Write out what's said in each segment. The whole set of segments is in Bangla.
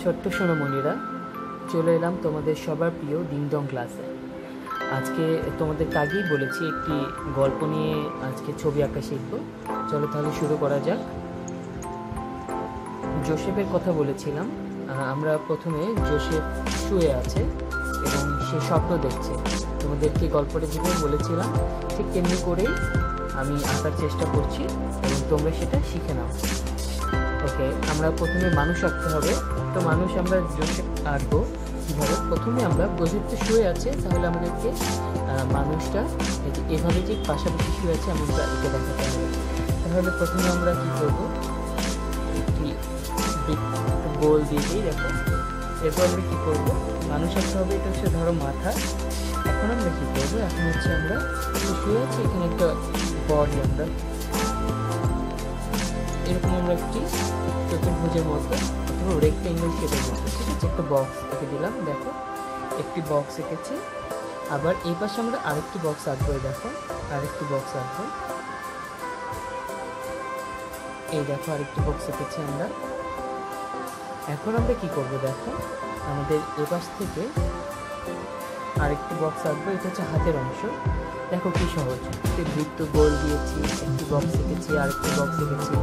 ছোট্ট সোনামণিরা, চলে এলাম তোমাদের সবার প্রিয় ডিংডং ক্লাসে। আজকে তোমাদের আগেই বলেছি একটি গল্প নিয়ে আজকে ছবি আঁকা শিখব। চলো তাহলে শুরু করা যাক। জোসেফের কথা বলেছিলাম। আমরা প্রথমে জোসেফ শুয়ে আছে এবং সে স্বপ্ন দেখছে। তোমাদেরকে গল্পটা যেভাবে বলেছিলাম ঠিক তেমনি করেই আমি আঁকার চেষ্টা করছি এবং তোমরা সেটা শিখে নাও। ওকে, আমরা প্রথমে মানুষ আঁকতে হবে। তো মানুষ আমরা জোসেফ আঁকবো কীভাবে? প্রথমে আমরা জোসেফ তো শুয়ে আছে, তাহলে আমাদেরকে মানুষটা এভাবে ঠিক পাশাপাশি শুয়ে আছে এমনটা একে দেখাতে হবে। তাহলে প্রথমে আমরা কী করবো, একটি গোল দিয়ে দিই, দেখো। এরপর আমরা কী করবো, মানুষ আঁকতে হবে। এটা হচ্ছে ধরো মাথা। এখন আমরা কী করবো, এখন হচ্ছে আমরা শুয়ে আছি, এখানে একটা বডি, আমরা এরকম আমরা একটি চতুর্ভুজের মতো অথবা রেক্টেঙ্গেল শেপের মতো, ঠিক আছে, একটা বক্স এঁকে দিলাম। দেখো একটি বক্স এঁকেছি। আবার এই পাশে আমরা আরেকটি বক্স আঁকবো। দেখো আরেকটি বক্স আঁকবো। এই দেখো আরেকটি বক্স এঁকেছি আমরা। এখন আমরা কি করব, দেখো আমাদের এ পাশ থেকে আরেকটি বক্স আঁকবো। এটা হচ্ছে হাতের অংশ। দেখো কি সহজ, একটি বৃত্ত গোল দিয়েছি, একটি বক্স এঁকেছি, আরেকটি বক্স এঁকেছি।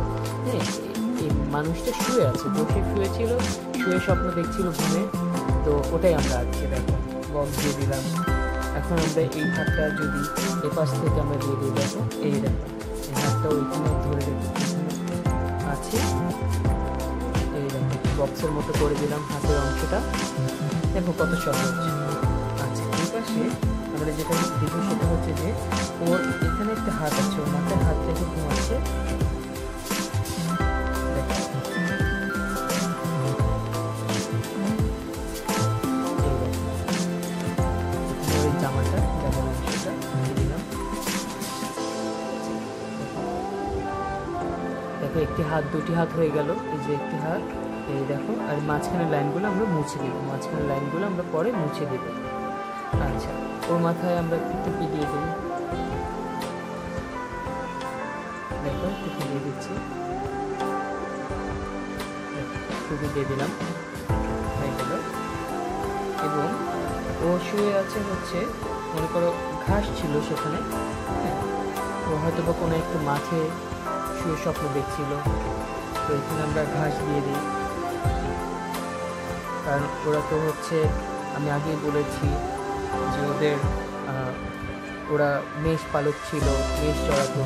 হ্যাঁ, এই মানুষটা শুয়ে আছে, বসে শুয়েছিল, শুয়ে স্বপ্ন দেখছিল ঘুমে, তো ওটাই আমরা আঁকছি। দেখো বক্স দিয়ে দিলাম। এখন আমরা এই হাতটা যদি এ পাশ থেকে আমরা দিয়ে দিই, দেখো এই দেখো এই হাতটা ওইখানে ধরে রেখে আছে। এই দেখো বক্সের মতো করে দিলাম হাতের অংশটা। দেখো কত সহজ। আচ্ছা, এই পাশে আমরা যেটা দেখবো সেটা হচ্ছে যে ওর এখানে একটা হাত আছে, ওর মাথায় হাত রেখে ঘুমাচ্ছে। ওই জামাটা জামার অংশটা দিয়ে দিলাম। দেখো একটি হাত, দুটি হাত হয়ে গেল। এই যে একটি হাত, এই দেখো। আর মাঝখানের লাইনগুলো আমরা মুছে দিব, মাঝখানের লাইনগুলো আমরা পরে মুছে দেব। আচ্ছা, ওর মাথায় আমরা একটু টুপি দিয়ে দিই। দেখো টুপি দিয়ে দিচ্ছি, টুপি দিয়ে দিলাম হয়ে গেল। এবং ও শুয়ে আছে হচ্ছে, মনে করো ঘাস ছিল সেখানে, হ্যাঁ, ও হয়তো বা কোনো একটু মাঠে শুয়ে স্বপ্ন দেখছিল, তো এখানে আমরা ঘাস দিয়ে দিই। কারণ ওরা তো হচ্ছে, আমি আগেই বলেছি যে ওরা মেষ পালক ছিল, মেষ চড়াতো,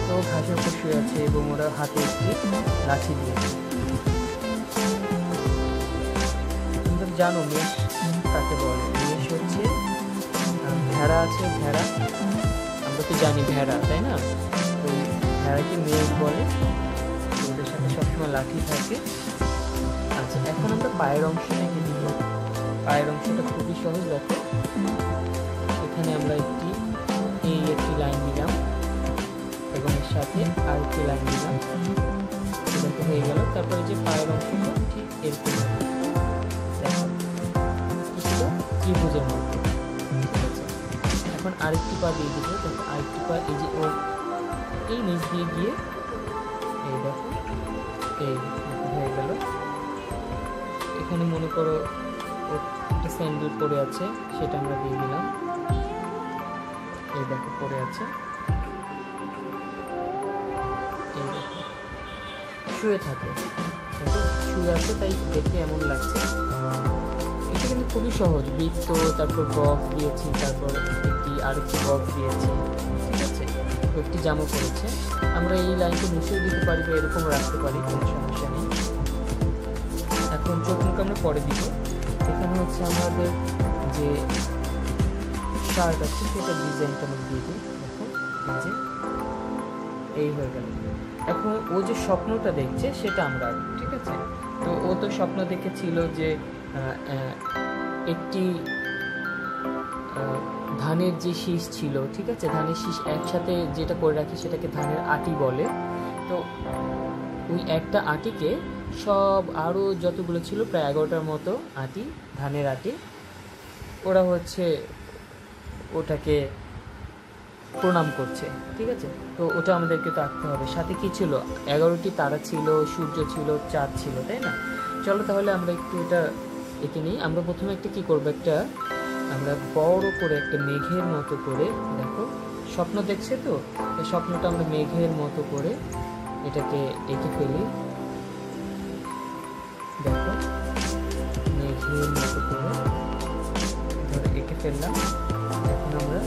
তো ঘাসের উপর শুয়ে আছে এবং ওরা হাতে একটি লাঠি দিয়েছে। তোমরা জানো মেষ কাকে বলে? মেষ হচ্ছে ভেড়া আছে, ভেড়া আমরা তো জানি ভেড়া, তাই না? তো ভেড়াকে মেষ বলে, ওদের সাথে সবসময় লাঠি থাকে। আচ্ছা, এখন আমরা পায়ের অংশ এঁকে দিব। পায়ের অংশটা খুবই সহজ। দেখো এখানে আমরা একটি লাইন দিলাম এবং এর সাথে আরেকটি লাইন দিলাম। দেখো হয়ে গেল। তারপরে যে পায়ের অংশটা ঠিক এরকম, দেখো কিছুটা ত্রিভুজের মধ্যে, ঠিক আছে। এখন আরেকটি পা দিয়ে দিব। দেখো আরেকটি পা এই যে ওর এই নিচ দিয়ে গিয়ে এই দেখো এই হয়ে গেল। এখানে মনে করো একটা স্যান্ডেল পরে আছে, সেটা আমরা দিয়ে দিলাম। এই দেখো পরে আছে, এই দেখো শুয়ে থাকে, শুয়ে আছে, তাই দেখতে এমন লাগছে। এটা কিন্তু খুবই সহজ। বৃত্ত, তারপর বক্স দিয়েছি, তারপর আরেকটি বক্স দিয়েছি, ঠিক আছে। একটি জামা পরেছে, আমরা এই লাইনটা মুছেও দিতে পারি বা এরকম রাখতে পারি, কোনো সমস্যা নেই। এখন চোখ মুখ আমরা পরে দিব। এখানে হচ্ছে আমাদের যে শার্ট আছে সেটা ডিজাইনটা আমরা দিয়ে দিই। দেখো এই যে এই হয়ে গেল। এখন ও যে স্বপ্নটা দেখছে সেটা আমরা, ঠিক আছে। তো ও তো স্বপ্ন দেখেছিল যে একটি ধানের যে শীষ ছিল, ঠিক আছে, ধানের শীষ একসাথে যেটা করে রাখি সেটাকে ধানের আটি বলে। তো ওই একটা আটিকে সব আরও যতগুলো ছিল প্রায় 11টার মতো আটি, ধানের আটি, ওরা হচ্ছে ওটাকে প্রণাম করছে, ঠিক আছে। তো ওটা আমাদেরকে তো আঁকতে হবে। সাথে কী ছিল, 11টি তারা ছিল, সূর্য ছিল, চাঁদ ছিল, তাই না? চলো তাহলে আমরা একটু এটা এঁকে নিই। আমরা প্রথমে একটা কী করবো, একটা আমরা বড় করে একটা মেঘের মতো করে, দেখো স্বপ্ন দেখছে তো, এই স্বপ্নটা আমরা মেঘের মতো করে এটাকে এঁকে ফেলি। দেখো মেঘের মতো করে ধরে এঁকে ফেললাম। এখন আমরা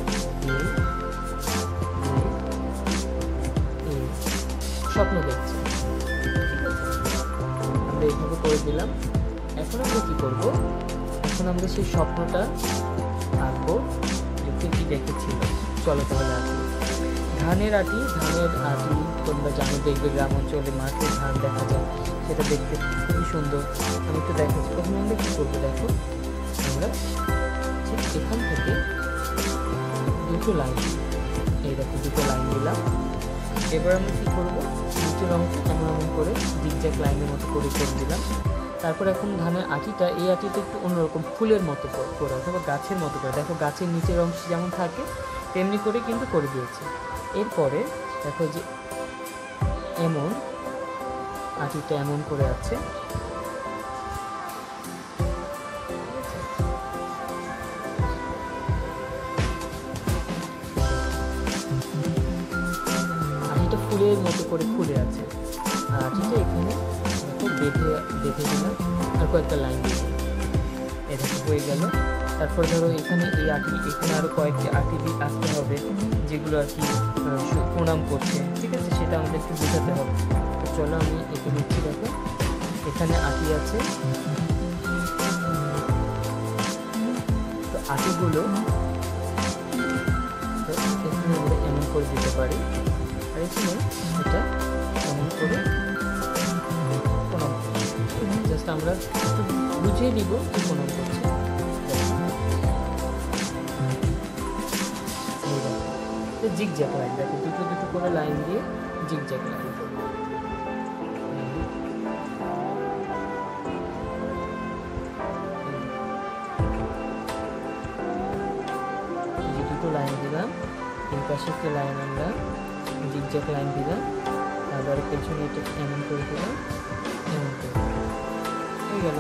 স্বপ্ন দেখছি, আমরা এইভাবে করে দিলাম। এখন আমরা কি করব, এখন আমরা সেই স্বপ্নটা আঁকবো যেটা কি দেখেছিল। চলো তাহলে আঁকি। ধানের আটি তোমরা জানো, দেখবে গ্রাম অঞ্চলে মাঠে ধান দেখা যায়, সেটা দেখতে খুবই সুন্দর। আমি একটু দেখাচ্ছি। প্রথমে আমরা কী করবো, দেখো আমরা ঠিক এখান থেকে দুটো লাইন, এই দেখো দুটো লাইন দিলাম। এবার আমরা কী করবো, নিচের অংশ এমন করে জিগজ্যাগ লাইনের মতো করে দিলাম। তারপর এখন ধানের আটিটা, এই আটিটা একটু অন্যরকম ফুলের মতো করে অথবা গাছের মতো করে, দেখো গাছের নিচের অংশ যেমন থাকে তেমনি করে কিন্তু করে দিয়েছে। এরপরে দেখো যে এমন আটিটা এমন করে আছে, আটিটা ফুলের মতো করে ফুলে আছে। আর আটিটা এখানে বেঁধে দিলাম আর কয়েকটা লাইন দিয়ে, এটা হয়ে গেল। তারপর ধরো এখানে এই আটি, এখানে আরও কয়েকটি আটি দিয়ে আঁকতে হবে যেগুলো আর কি প্রণাম করছে, ঠিক আছে, সেটা আমাদের একটু বোঝাতে হবে। তো চলো আমি এঁকে দিচ্ছি। দেখো এখানে আটি আছে, তো আটিগুলো এখানে আমরা এমন করে দিতে পারি, আর এখানে এটা এমন করে প্রণাম করছি। জাস্ট আমরা একটু বুঝিয়ে দিব যে প্রণাম করছে। জিগজ্যাগ লাইন, দেখো দুটো দুটো করে লাইন দিয়ে জিগজ্যাগ লাইন করবো। দুটো লাইন দিলাম, এই পাশে একটা লাইন আমরা জিগজ্যাগ লাইন দিলাম, আবার পেছনে এটা এমন করে দিলাম, এমন করে হয়ে গেল।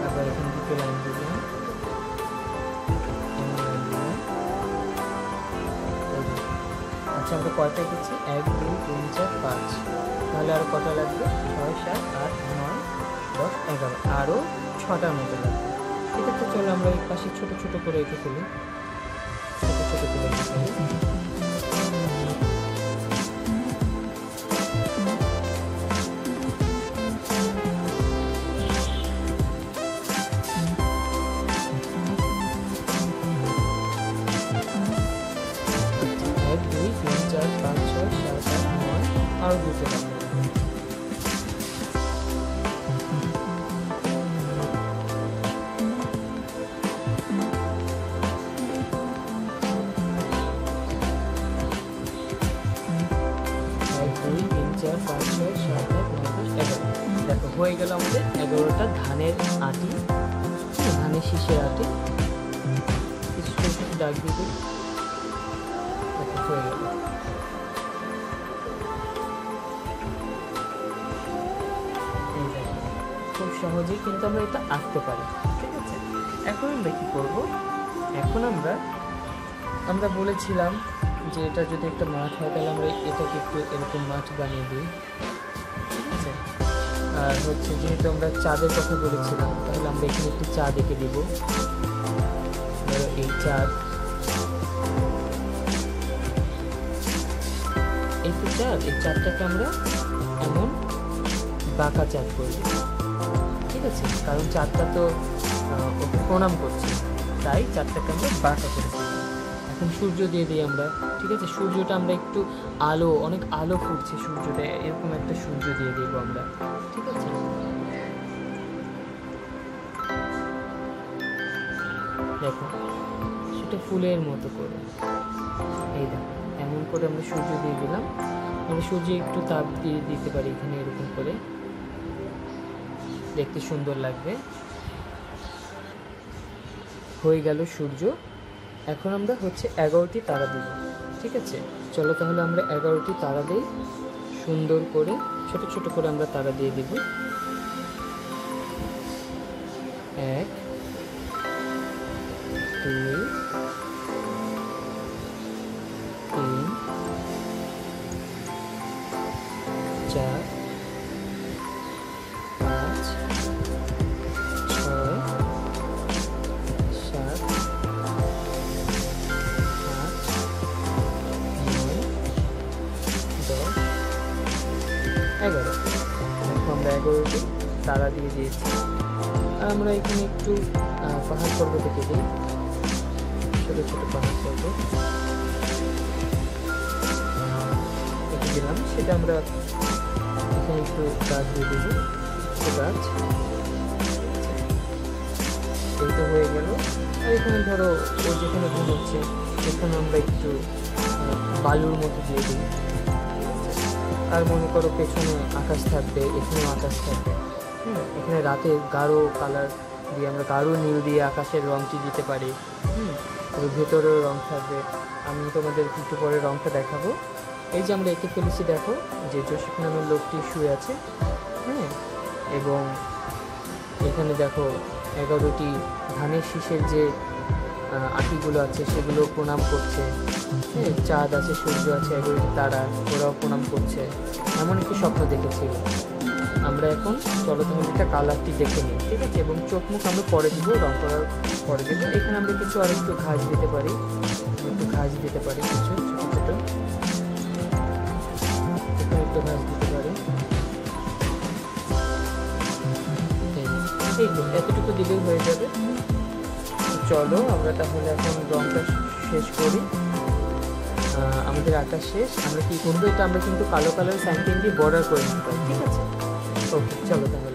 আবার এখানে দুটো লাইন দিলাম, আচ্ছা আমরা কয়টা এঁকেছি, 1 2 3 4 5, তাহলে আরও কটা লাগবে, 6 7 8 9 10 11, আরও 6টার মতো লাগবে। ঠিক আছে, চলো আমরা এই পাশে ছোটো ছোটো করে এঁকে ফেলি, ছোটো ছোটো করে এঁকে ফেলি। আরও দুটো লাগবে। দেখো হয়ে গেল আমাদের 11টা ধানের আটি, ধানের শীষের আটি। কিছু ছোটো দাগ দিয়ে দিই, দেখো হয়ে গেল। খুব সহজেই কিন্তু আমরা এটা আঁকতে পারি, ঠিক আছে। এখন আমরা কী করবো, এখন আমরা বলেছিলাম যে এটা যদি একটা মাঠ হয় তাহলে আমরা এটাকে একটু এরকম মাঠ বানিয়ে দিই, ঠিক আছে। আর হচ্ছে যেহেতু আমরা চাঁদের কথা বলেছিলাম, তাহলে আমরা এখানে একটু চাঁদ এঁকে দিব। ধরো এই চাঁদ, এই তো চাঁদ, এই চাঁদটাকে আমরা এমন বাঁকা চাঁদ করব, ঠিক আছে, কারণ চাঁদটা তো ওকে প্রণাম করছে, তাই চাঁদটাকে আমরা বাঁকা করে দিই। এখন সূর্য দিয়ে দিই আমরা, ঠিক আছে। সূর্যটা আমরা একটু আলো, অনেক আলো ফুটছে সূর্যটা, এরকম একটা সূর্য দিয়ে দেব আমরা, ঠিক আছে। দেখো সেটা ফুলের মতো করে, এই দেখো এমন করে আমরা সূর্য দিয়ে দিলাম। আমরা সূর্য একটু তাপ দিয়ে দিতে পারি এখানে, এরকম করে দেখতে সুন্দর লাগবে। হয়ে গেল সূর্য, এখন আমরা হচ্ছে 11টি তারা দিব, ঠিক আছে। চলো তাহলে আমরা 11টি তারা দিই, সুন্দর করে ছোট ছোট করে আমরা তারা দিয়ে দিব। 1 2 3 4 5 6 7 8 9 10 11। এখন আমরা 11টি তারা দিয়ে দিয়েছি। আর আমরা এখানে একটু পাহাড় পর্বত কেটে ছোটো ছোটো পাহাড় পর্বত কেটে দিলাম, সেটা আমরা এখানে একটু গাছ দিয়ে দেবো, একটু গাছ। এই তো হয়ে গেল। আর এখানে ধরো ও যেখানে ঘুমোচ্ছে সেখানে আমরা একটু বালুর মতো দিয়ে দিই। আর মনে করো পেছনে আকাশ থাকবে, এখানেও আকাশ থাকবে। এখানে রাতে গাঢ় কালার দিয়ে আমরা গাঢ় নীল দিয়ে আকাশের রঙটি দিতে পারি। ওই ভেতরেও রঙ থাকবে। আমি তোমাদের একটু পরে রঙটা দেখাবো। এই যে আমরা এঁকে ফেলেছি, দেখো যে জোসেফ নামের লোকটি শুয়ে আছে, হ্যাঁ। এবং এখানে দেখো 11টি ধানের শীষের যে আটিগুলো আছে সেগুলো প্রণাম করছে, হ্যাঁ। চাঁদ আছে, সূর্য আছে, 11টি তারা, ওরাও প্রণাম করছে। এমন একটি স্বপ্ন দেখেছিল। আমরা এখন চলো তাহলে একটা কালারটি দেখে নিই, ঠিক আছে। এবং চোখ মুখ আমরা পরে দিব, রং করার পরে দেবো। এখানে আমরা কিছু আর একটু ঘাস দিতে পারি, কিছু ছোটো ছোটো এখানে একটু ঘাস দিতে পারি। এই তো এতটুকু দিলেই হয়ে যাবে। চলো আমরা তাহলে এখন রংটা শেষ করি। আমাদের আঁকা শেষ। আমরা কি করবো, এটা আমরা কিন্তু কালো কালার স্যান্টিন দিয়ে বর্ডার করে নিতে পারি, ঠিক আছে। ওকে, চলো তাহলে।